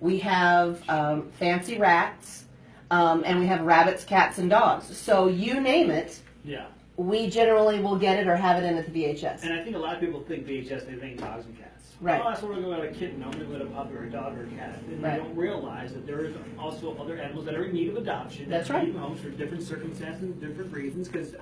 We have fancy rats, and we have rabbits, cats, and dogs. So you name it, Yeah. we generally will get it or have it in at the VHS. And I think a lot of people think VHS, they think dogs and cats. Right. Oh, that's what we're going to get a kitten, I'm going to get a puppy or a dog or a cat. And Right. they don't realize that there is also other animals that are in need of adoption. That's that right. need homes for different circumstances and different reasons. Because,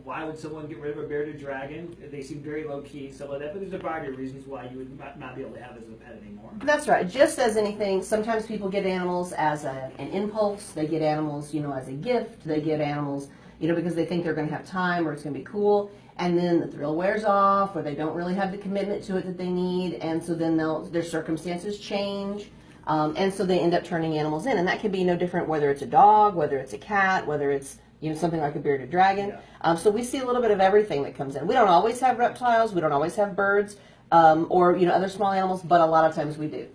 why would someone get rid of a bearded dragon? They seem very low key, stuff like that. But there's a variety of reasons why you would not be able to have it as a pet anymore. That's right. Just as anything, sometimes people get animals as an impulse. They get animals, as a gift. They get animals, because they think they're going to have time or it's going to be cool. And then the thrill wears off, or they don't really have the commitment to it that they need, and so then their circumstances change, and so they end up turning animals in. And that can be no different whether it's a dog, whether it's a cat, whether it's something like a bearded dragon. Yeah. So we see a little bit of everything that comes in. We don't always have reptiles, we don't always have birds, or other small animals, but a lot of times we do.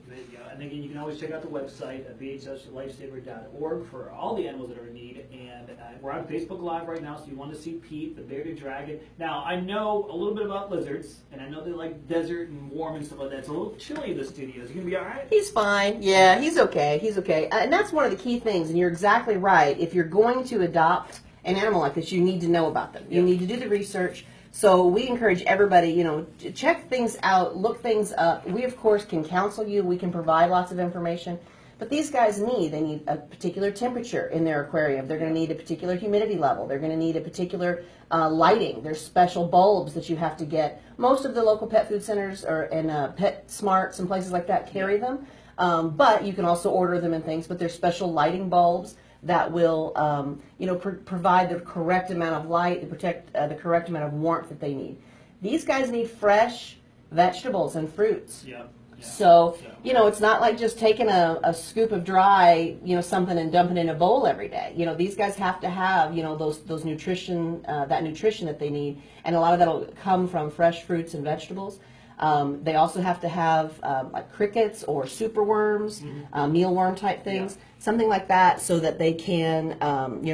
And again, you can always check out the website at bhslifesaver.org for all the animals that are in need. And we're on Facebook Live right now, so you want to see Pete, the bearded dragon. Now, I know a little bit about lizards, and I know they like desert and warm and stuff like that. It's a little chilly in the studios. You going to be all right? He's fine. Yeah, he's okay. He's okay. And that's one of the key things, and you're exactly right. If you're going to adopt an animal like this, you need to know about them. You need to do the research. So we encourage everybody, to check things out, look things up. We, of course, can counsel you. We can provide lots of information. But these guys they need a particular temperature in their aquarium. They're going to need a particular humidity level. They're going to need a particular lighting. There's special bulbs that you have to get. Most of the local pet food centers and Pet Smarts and places like that carry them. But you can also order them and things. But there's special lighting bulbs that will, provide the correct amount of light to protect the correct amount of warmth that they need. These guys need fresh vegetables and fruits. Yeah. So, it's not like just taking a scoop of dry, something and dumping in a bowl every day. These guys have to have, those nutrition, that nutrition that they need, and a lot of that will come from fresh fruits and vegetables. They also have to have like crickets or superworms, mealworm type things, something like that, so that they can,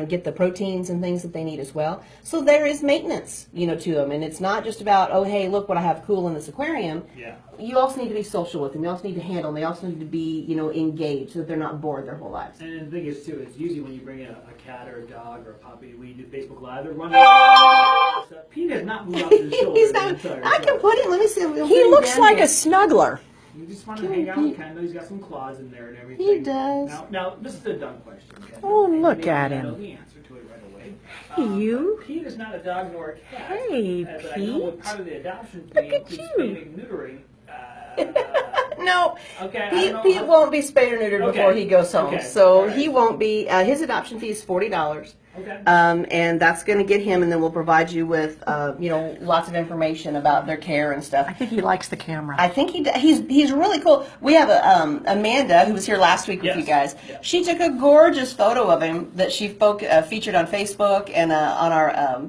get the proteins and things that they need as well. So there is maintenance, to them, and it's not just about, oh, hey, look what I have cool in this aquarium. Yeah. You also need to be social with them. You also need to handle them. They also need to be, engaged, so that they're not bored their whole lives. And the thing is, too, is usually when you bring in a cat or a dog or a puppy, we do Facebook Live, they're running. Pete has not moved out to the shoulder. He's not. I can put him. Let me see. He looks like a snuggler. You just want to hang out with Kendall. He's got some claws in there and everything. He does. Now this is a dumb question. Kendall. Oh, And look maybe at I know him. the answer to it right away. Hey, you. Pete is not a dog nor a cat. Hey, But I know what Pete. part of the adoption Look fee at includes you. spaying and neutering. No, Okay, I don't know Pete how- won't be spayed or neutered Okay. before he goes home. Okay. So All right. he won't be. His adoption fee is $40. Okay. And that's going to get him, and then we'll provide you with, lots of information about their care and stuff. I think he likes the camera. I think he's really cool. We have Amanda, who was here last week with Yes. you guys. Yeah. She took a gorgeous photo of him that she featured on Facebook and on our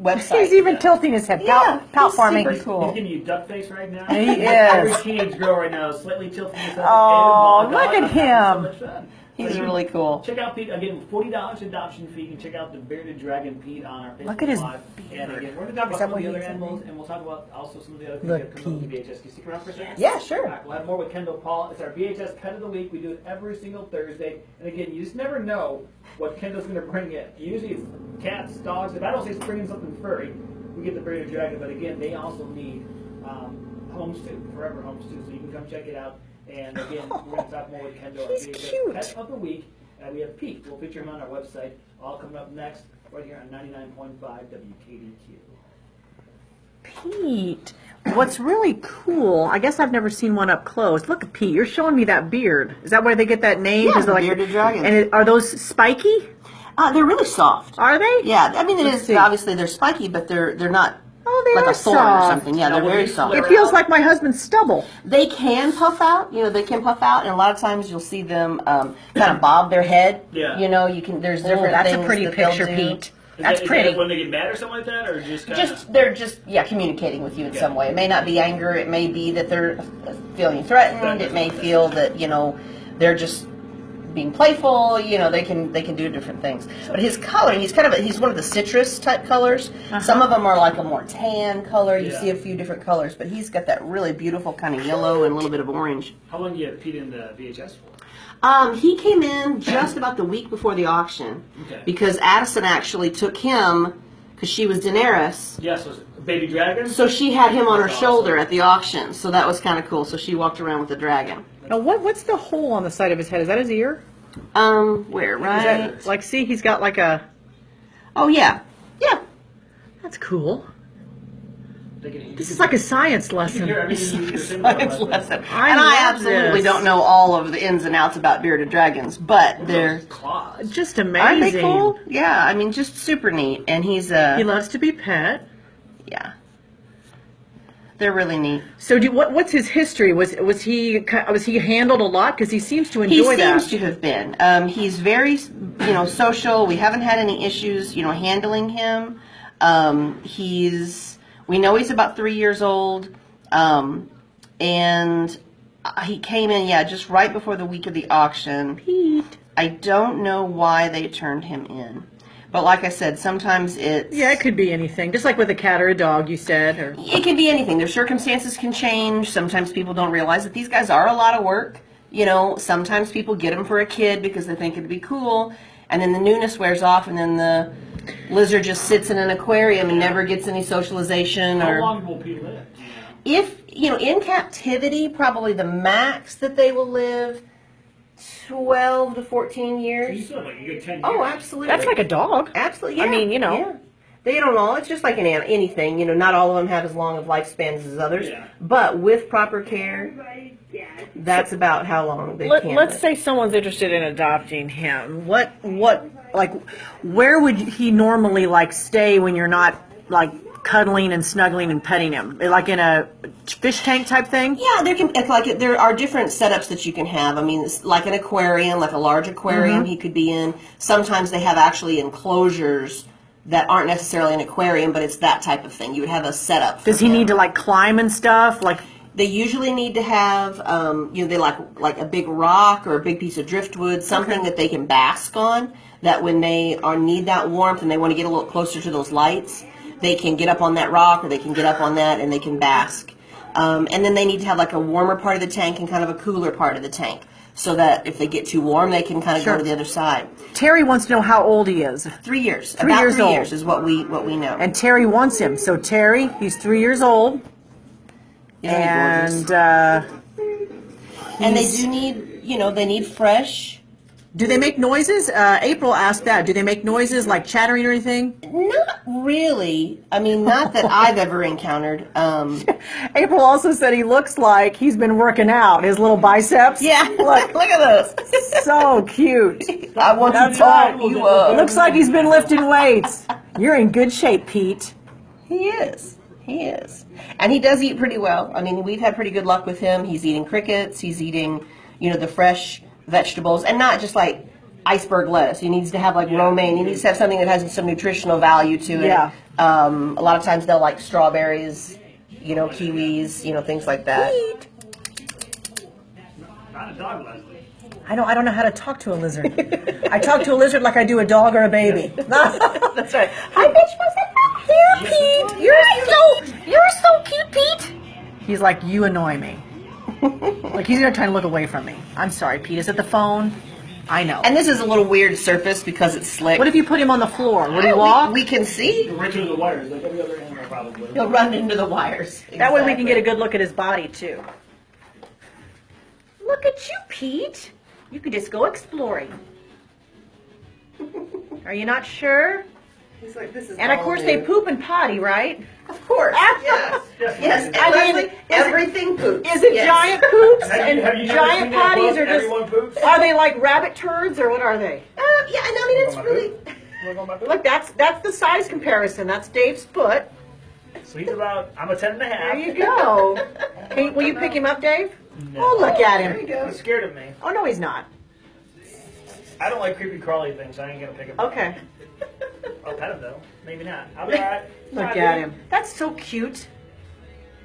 website. He's even tilting his head. Yeah, Pout he's farming. super He's cool. giving you duck face right now. He Every is. teenage girl right now is slightly tilting his head. Oh, And, look at I'm having him. so much fun. He's So you really cool. Check out Pete again. $40 adoption fee. You can check out the bearded dragon Pete on our Facebook Look at his Live. And beard. again, we're going to talk Is about that some of what the other he's animals, saying? and we'll talk about also some of the other things Look, that come up with Pete. VHS. Can you stick around for a second? Yeah, sure. All right, we'll have more with Kendall Paul. It's our VHS Pet of the Week. We do it every single Thursday. And again, you just never know what Kendall's going to bring in. Usually it's cats, dogs. If I don't say it's bringing something furry, we get the bearded dragon. But again, they also need homes too, forever homes too. So you can come check it out. And again, we're going to talk more with Kendall. He's VHS cute. Pet of the Week. We have Pete. We'll feature him on our website. All coming up next, right here on 99.5 WKDQ. Pete. What's really cool, I guess I've never seen one up close. Look at Pete. You're showing me that beard. Is that where they get that name? Yeah, Is it the bearded dragon. And are those spiky? They're really soft. Are they? Yeah, I mean, Let's see. obviously they're spiky, but they're not Oh, they like are a thorn or soft. something. Yeah, Now, they're when very you soft. flare It feels like my husband's stubble. They can puff out, they can puff out, and a lot of times you'll see them kind of bob their head. Yeah. There's different Oh, that's a things pretty that they'll picture, do. Pete. Is That's that pretty. when they get mad or something like that, or just kind They're just communicating with you in some way. It may not be anger. It may be that they're feeling threatened. It may feel that they're just being playful. You know, they can do different things. But his coloring, he's one of the citrus type colors. Some of them are like a more tan color. You see a few different colors, but he's got that really beautiful kind of yellow and a little bit of orange. How long do you have Pete in the VHS for? He came in just about the week before the auction, because Addison actually took him because she was Daenerys. Yes, was baby dragon. So she had him on her shoulder at the auction. So that was kind of cool. So she walked around with the dragon. Now, what's the hole on the side of his head? Is that his ear? Where, right? Like, see, he's got like a... Oh, yeah. Yeah. That's cool. This is like a science lesson. Science lesson. And I absolutely don't know all of the ins and outs about bearded dragons, but they're just amazing. Aren't they cool? Yeah, I mean, just super neat. And he's he loves to be pet. Yeah, they're really neat. So, what's his history? Was he handled a lot? Because he seems to enjoy that. He seems to have been. He's very, social. We haven't had any issues, handling him. We know he's about 3 years old, and he came in, just right before the week of the auction. Pete. I don't know why they turned him in. But like I said, sometimes it's... Yeah, it could be anything. Just like with a cat or a dog, you said. Or... It can be anything. Their circumstances can change. Sometimes people don't realize that these guys are a lot of work. Sometimes people get them for a kid because they think it'd be cool. And then the newness wears off, and then the lizard just sits in an aquarium and never gets any socialization. How long will Pete live? If, in captivity, probably the max that they will live... 12 to 14 years. So you still have like a good 10 years. Oh, absolutely. That's like a dog. Absolutely, yeah. I mean, Yeah. They don't all. It's just like anything. Not all of them have as long of lifespans as others. Yeah. But with proper care, that's about how long they can Let's live. say someone's interested in adopting him. Where would he normally stay when you're not cuddling and snuggling and petting him? Like in a fish tank type thing? Yeah, there are different setups that you can have. I mean, it's like an aquarium, like a large aquarium he could be in. Sometimes they have actually enclosures that aren't necessarily an aquarium, but it's that type of thing. You would have a setup for Does he him. need to climb and stuff? They usually need to have, they like a big rock or a big piece of driftwood, something that they can bask on, that when they need that warmth and they want to get a little closer to those lights, they can get up on that rock or they can get up on that and they can bask. And then they need to have a warmer part of the tank and kind of a cooler part of the tank, so that if they get too warm, they can kind of go to the other side. Terry wants to know how old he is. 3 years. 3 years About 3 old. years is what we know. And Terry wants him. So Terry, he's 3 years old. And they do need, they need fresh. Do they make noises? April asked that. Do they make noises like chattering or anything? Not really. I mean, not that I've ever encountered. April also said he looks like he's been working out. His little biceps. Yeah, look at those. So cute. I want to talk you up. Looks like he's been lifting weights. You're in good shape, Pete. He is. He is. And he does eat pretty well. I mean, we've had pretty good luck with him. He's eating crickets. He's eating, the fresh vegetables, and not just like iceberg lettuce. He needs to have romaine. He needs to have something that has some nutritional value to it. Yeah. A lot of times they'll like strawberries, kiwis, things like that. Pete. Not a dog, Leslie. I don't know how to talk to a lizard. I talk to a lizard like I do a dog or a baby. That's right. I bitch myself here, Pete. You're so cute, Pete. He's like, you annoy me. He's gonna try to look away from me. I'm sorry, Pete. Is it the phone? I know. And this is a little weird surface because it's slick. What if you put him on the floor? Would he walk? We can see. Right through the wires, like every other animal probably. He'll run into the wires. That way we can get a good look at his body too. Look at you, Pete. You could just go exploring. Are you not sure? He's like, this is And of all course new. they poop and potty, right? Of course. Yes. Yes. And I mean, Leslie, everything poops. Is it Yes. giant poops Have and you never giant seen that potties, book, or just Everyone Poops? are they like rabbit turds, or what are they? Yeah, and I mean, it's really... Wanna go on my poop? Look, that's the size comparison. That's Dave's foot. So he's I'm a 10 and a half. There you go. Hey, will you pick him up, Dave? No. Oh, look at There you him. go. He's scared of me. Oh no, he's not. I don't like creepy crawly things, so I ain't gonna pick him up. Okay. I'll pet him though. Maybe not. I'll be alright. Look at him. That's so cute.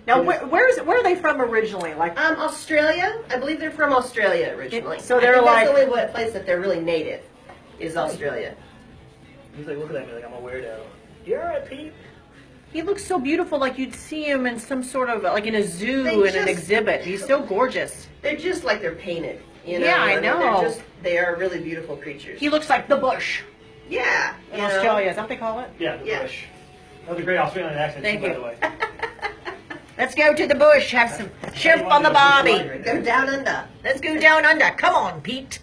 Now, where are they from originally? Like, Australia. I believe they're from Australia originally. So they're I think like- that's the only place that they're really native is Australia. He's like looking at me like I'm a weirdo. You're alright, Pete. he looks so beautiful, like you'd see him in some sort of, like in a zoo They in an just- exhibit. He's so gorgeous. They're just like they're painted. You know? Yeah, I mean, know. they are really beautiful creatures. He looks like the bush Yeah. in you know? Australia. Is that what they call it? Yeah, the Yeah. bush. That was a great Australian accent, Thank too, you. by the way. Let's go to the bush, have some shrimp on the barbie. Go down under. Let's go down under. Come on, Pete.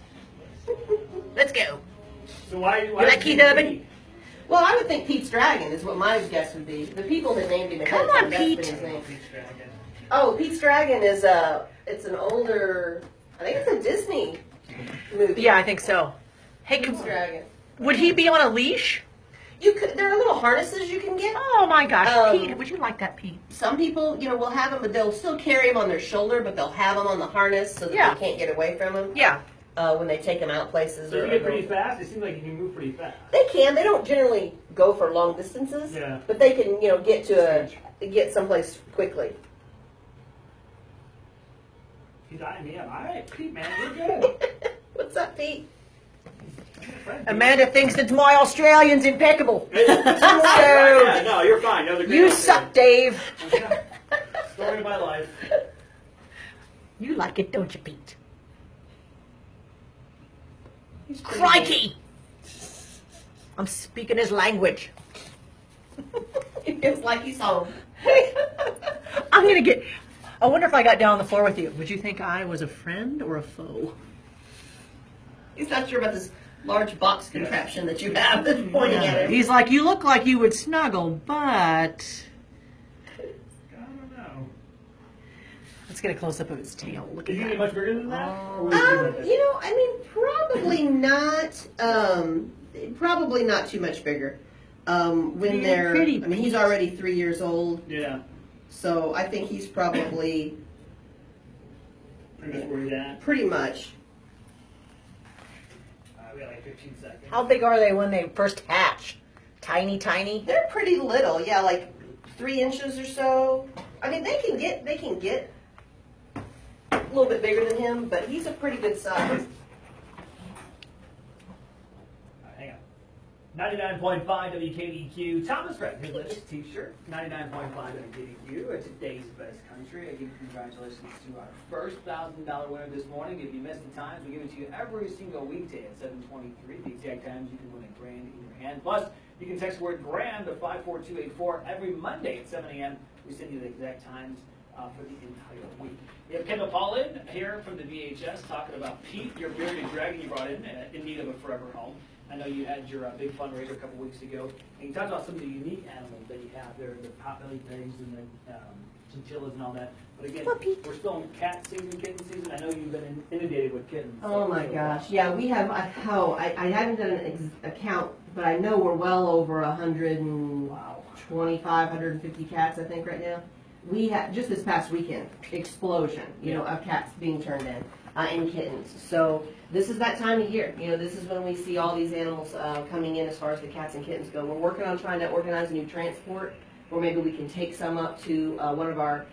Let's go. So why You like Keith Urban? Pete? Well, I would think Pete's Dragon is what my guess would be. The people that named him. Come on, Pete. His name. Pete's Dragon. Oh, Pete's Dragon is it's an older. I think it's a Disney movie. Yeah, I think so. Hey, Pete's Dragon. would he be on a leash? You could. There are little harnesses you can get. Oh my gosh, Um, Pete, would you like that, Pete? Some people, will have them, but they'll still carry him on their shoulder, but they'll have them on the harness so that Yeah. they can't get away from him. Yeah. When they take them out places. So or you get pretty fast? It seems like you can move pretty fast. They can. They don't generally go for long distances. Yeah. But they can, get someplace quickly. He's eyeing me up. Alright, Pete, man, you're good. What's up, Pete? Amanda thinks that my Australian's impeccable. Yeah, no, you're fine. That was a great You answer. suck, Dave. Story of my life. You like it, don't you, Pete? He's pretty Crikey! I'm speaking his language. It feels like he's home. I'm gonna get. I wonder if I got down on the floor with you. Would you think I was a friend or a foe? He's not sure about this large box contraption that you have that's pointing at him. He's like, you look like you would snuggle, but I don't know. let's get a close up of his tail. Look Is at he that. much bigger than that? Or was he like this? Probably not. Probably not too much bigger. When You're they're, pretty, I mean, he's Pete. already 3 years old, Yeah. so I think he's probably Pretty much where he's at. pretty much. We got like 15 seconds. How big are they when they first hatch? Tiny, tiny. They're pretty little, yeah, like 3 inches or so. I mean, they can get a little bit bigger than him, but he's a pretty good size. Hang on. 99.5 WKDQ. Thomas Fred, his latest t-shirt. 99.5 WKDQ. Today's best country. I give congratulations to our first $1,000 winner this morning. If you missed the times, we give it to you every single weekday at 7:23. The exact times you can win a grand in your hand. Plus, you can text the word grand to 54284 every Monday at 7 a.m. We send you the exact times for the entire week. We have Kendall Paulin here from the VHS talking about Pete, your bearded dragon you brought in need of a forever home. I know you had your big fundraiser a couple weeks ago, and you talked about some of the unique animals that you have there, the potbelly pigs and the chinchillas and all that. But again, we're still in cat season, kitten season. I know you've been inundated with kittens. Oh my gosh, yeah, we have. I haven't done an account, but I know we're well over 125, 150 cats. I think right now. We had just this past weekend explosion, of cats being turned in and kittens. So this is that time of year. This is when we see all these animals coming in as far as the cats and kittens go. We're working on trying to organize a new transport, or maybe we can take some up to one of our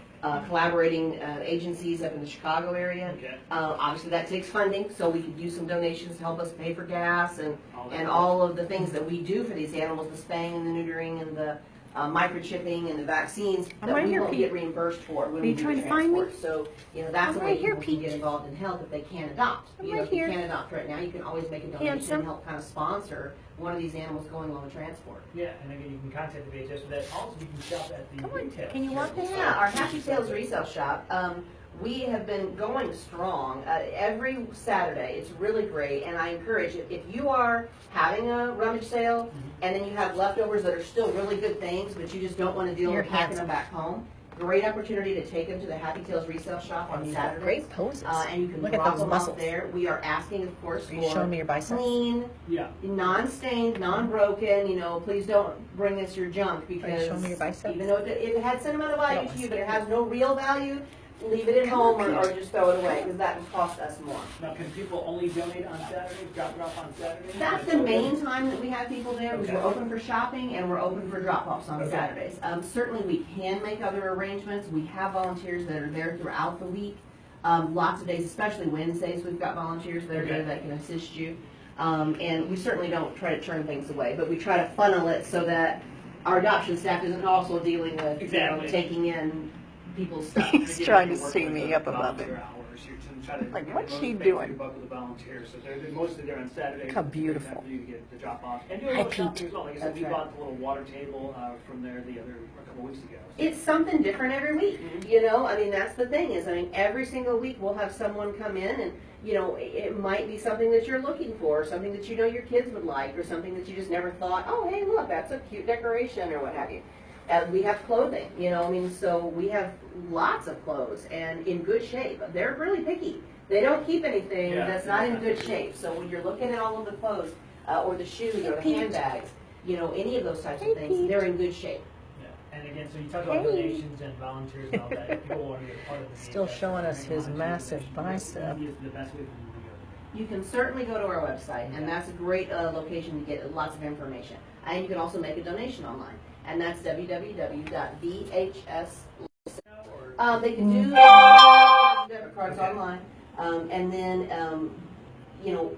collaborating agencies up in the Chicago area. Okay. Obviously, that takes funding, so we could use some donations to help us pay for gas and all of the things that we do for these animals, the spaying and the neutering and the microchipping and the vaccines I'm that right we here, won't Pete. get reimbursed for when Are we you do trying the to find me? transport. So, that's I'm a way right here, people can Pete. get involved in health if they can't adopt. I'm If right you here. can't adopt right now, you can always make a donation Handsome. and help kind of sponsor one of these animals going on the transport. Yeah, and again, you can contact the VHS for that. Also, you can shop at the Come on, retail. can you walk stores. this Yeah, our Happy Tales resale shop. We have been going strong every Saturday. It's really great, and I encourage if you are having a rummage sale and then you have leftovers that are still really good things, but you just don't want to deal You're with packing handsome. them back home. Great opportunity to take them to the Happy Tales resale shop on You've got Saturdays. great poses. And you can Look at drop those them muscles. off there. We are asking, of course, Are you for showing me your biceps? clean, Yeah. non-stained, non-broken. Please don't bring us your junk because showing me your biceps? even though it had sentimental value to you, but it has no real value. leave it at home or just throw it away because that would cost us more. Now, can people only donate on Saturday, drop it off on Saturday? That's the main time that we have people there because we're open for shopping and we're open for drop-offs on Saturdays. Certainly we can make other arrangements. We have volunteers that are there throughout the week. Lots of days, especially Wednesdays, we've got volunteers that are there that can assist you. And we certainly don't try to turn things away, but we try to funnel it so that our adoption staff isn't also dealing with taking in people's stuff. He's trying to see me up above it. Like, what's she doing? Mostly there on Saturdays. How beautiful. You get the drop off. And Hi, Pete. as well. Like I said, we bought the little water table from there a couple weeks ago. It's something different every week, you know. I mean, that's the thing is, I mean, every single week we'll have someone come in and, you know, it might be something that you're looking for, something that you know your kids would like, or something that you just never thought, oh, hey, look, that's a cute decoration, or what have you. We have clothing, you know, I mean, so we have lots of clothes and in good shape. They're really picky. They don't keep anything that's not in good shape. So when you're looking at all of the clothes, or the shoes, or the handbags, you know, any of those types of things, they're in good shape. And again, so you talk about donations and volunteers and all that. If people want to be a part of the Still showing us his massive bicep. The best way for them to go. You can certainly go to our website, and that's a great location to get lots of information. And you can also make a donation online, and that's www.vhs. They can do debit cards online, and then you know,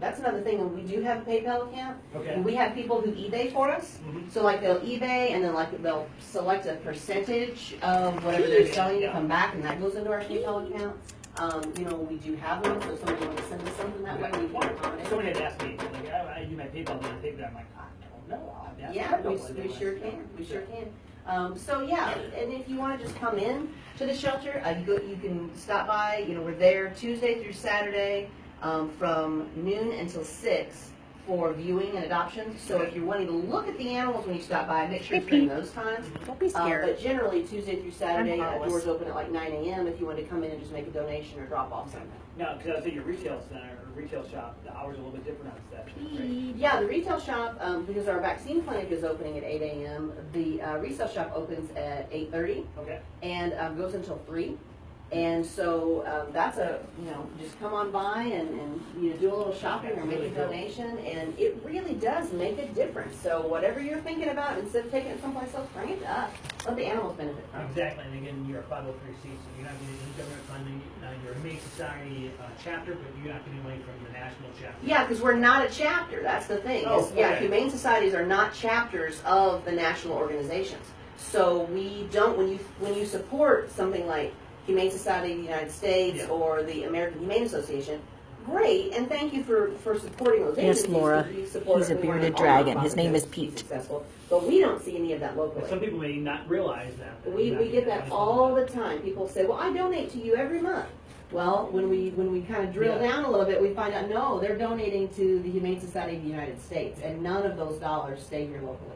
that's another thing. We do have a PayPal account. And we have people who eBay for us. So like they'll eBay and then like they'll select a percentage of whatever they're selling to come back, and that goes into our PayPal account. You know, we do have them, so if somebody wants to send us something that way, we can accommodate. Somebody had asked me, like, I do my PayPal, do I take that? I'm like, I don't know. I'll have to ask Yeah, we sure can. We sure can. So yeah, and if you want to just come in to the shelter, you can stop by. You know, we're there Tuesday through Saturday from noon until 6 for viewing and adoption. So if you're wanting to look at the animals when you stop by, make sure it's during those times. Don't be scared. But generally Tuesday through Saturday, doors open at like 9 a.m. if you want to come in and just make a donation or drop off something. Now, because I was at your retail center or retail shop, the hours are a little bit different on Saturday, right? Yeah, the retail shop, because our vaccine clinic is opening at 8 a.m., the resale shop opens at 8:30 and goes until 3. And so that's just come on by and you know, do a little shopping or make a donation, and it really does make a difference. So whatever you're thinking about, instead of taking it someplace else, bring it up. Let the animals benefit from it. Exactly, and again, you're a 503c, so you're not getting any government funding. You're a Humane Society chapter, but you're not getting money from the national chapter. Yeah, because we're not a chapter. That's the thing. Humane societies are not chapters of the national organizations. So we don't. When you support something like Humane Society of the United States or the American Humane Association, great, and thank you for supporting those agencies. Yes, Laura. He's a bearded dragon. His name is Pete. Successful, but we don't see any of that locally. Some people may not realize that. We get that all the time. People say, "Well, I donate to you every month." Well, when we kind of drill down a little bit, we find out no, they're donating to the Humane Society of the United States, and none of those dollars stay here locally.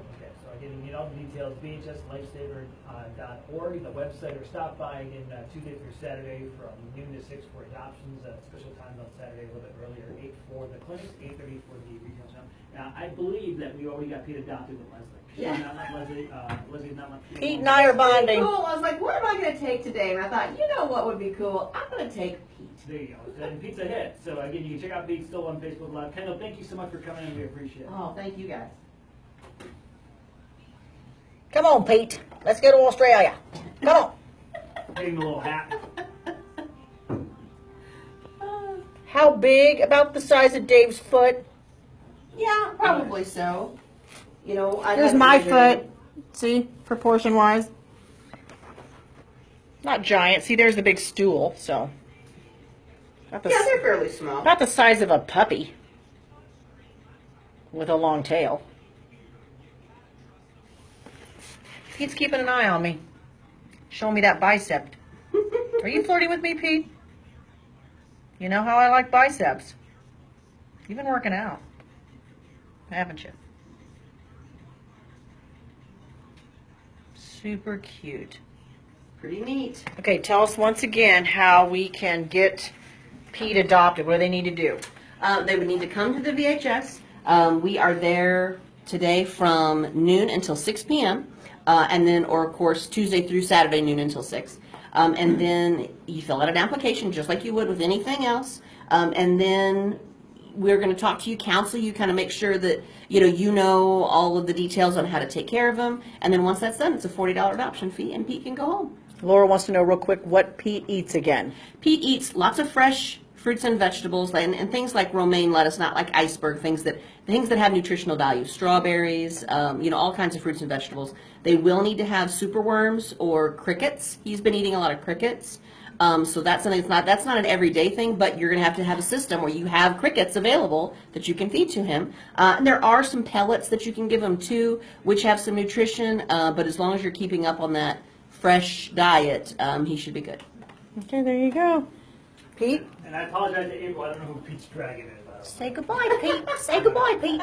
Again, you get all the details, bhslifesaver.org, the website, or stop by again Tuesday through Saturday from noon to 6 for adoptions. Special times on Saturday a little bit earlier, 8 for the clinics, 8:30 for the retail shop. Now, I believe that we already got Pete adopted with Leslie. Yeah. Not like Leslie. Leslie's not like Pete and I are bonding. Cool. I was like, what am I going to take today? And I thought, you know what would be cool? I'm going to take Pete. There you go. And Pete's a hit. So again, you can check out Pete still on Facebook Live. Kendall, thank you so much for coming in. We appreciate it. Oh, thank you guys. Come on, Pete. Let's go to Australia. Come on. Getting the little hat. How big? About the size of Dave's foot. Yeah, probably so. You know, Here's my foot. See, proportion-wise. Not giant. See, there's the big stool. So. Yeah, they're fairly small. About the size of a puppy. With a long tail. Pete's keeping an eye on me. Showing me that bicep. Are you flirting with me, Pete? You know how I like biceps. You've been working out, haven't you? Super cute. Pretty neat. Okay, tell us once again how we can get Pete adopted. What do they need to do? They would need to come to the VHS. We are there today from noon until 6 p.m. And then, or of course, Tuesday through Saturday, noon until 6. And then you fill out an application just like you would with anything else. And then we're going to talk to you, counsel you, kind of make sure that you know all of the details on how to take care of them. And then once that's done, it's a $40 adoption fee, and Pete can go home. Laura wants to know real quick what Pete eats again. Pete eats lots of fresh fruits and vegetables, and things like romaine lettuce, not like iceberg, things that have nutritional value. Strawberries, all kinds of fruits and vegetables. They will need to have superworms or crickets. He's been eating a lot of crickets. So that's something that's not an everyday thing, but you're going to have a system where you have crickets available that you can feed to him. And there are some pellets that you can give him too, which have some nutrition, but as long as you're keeping up on that fresh diet, he should be good. Okay, there you go. Pete? And I apologize to April. I don't know who Pete's dragon is. Say goodbye, Pete. Say goodbye, Pete.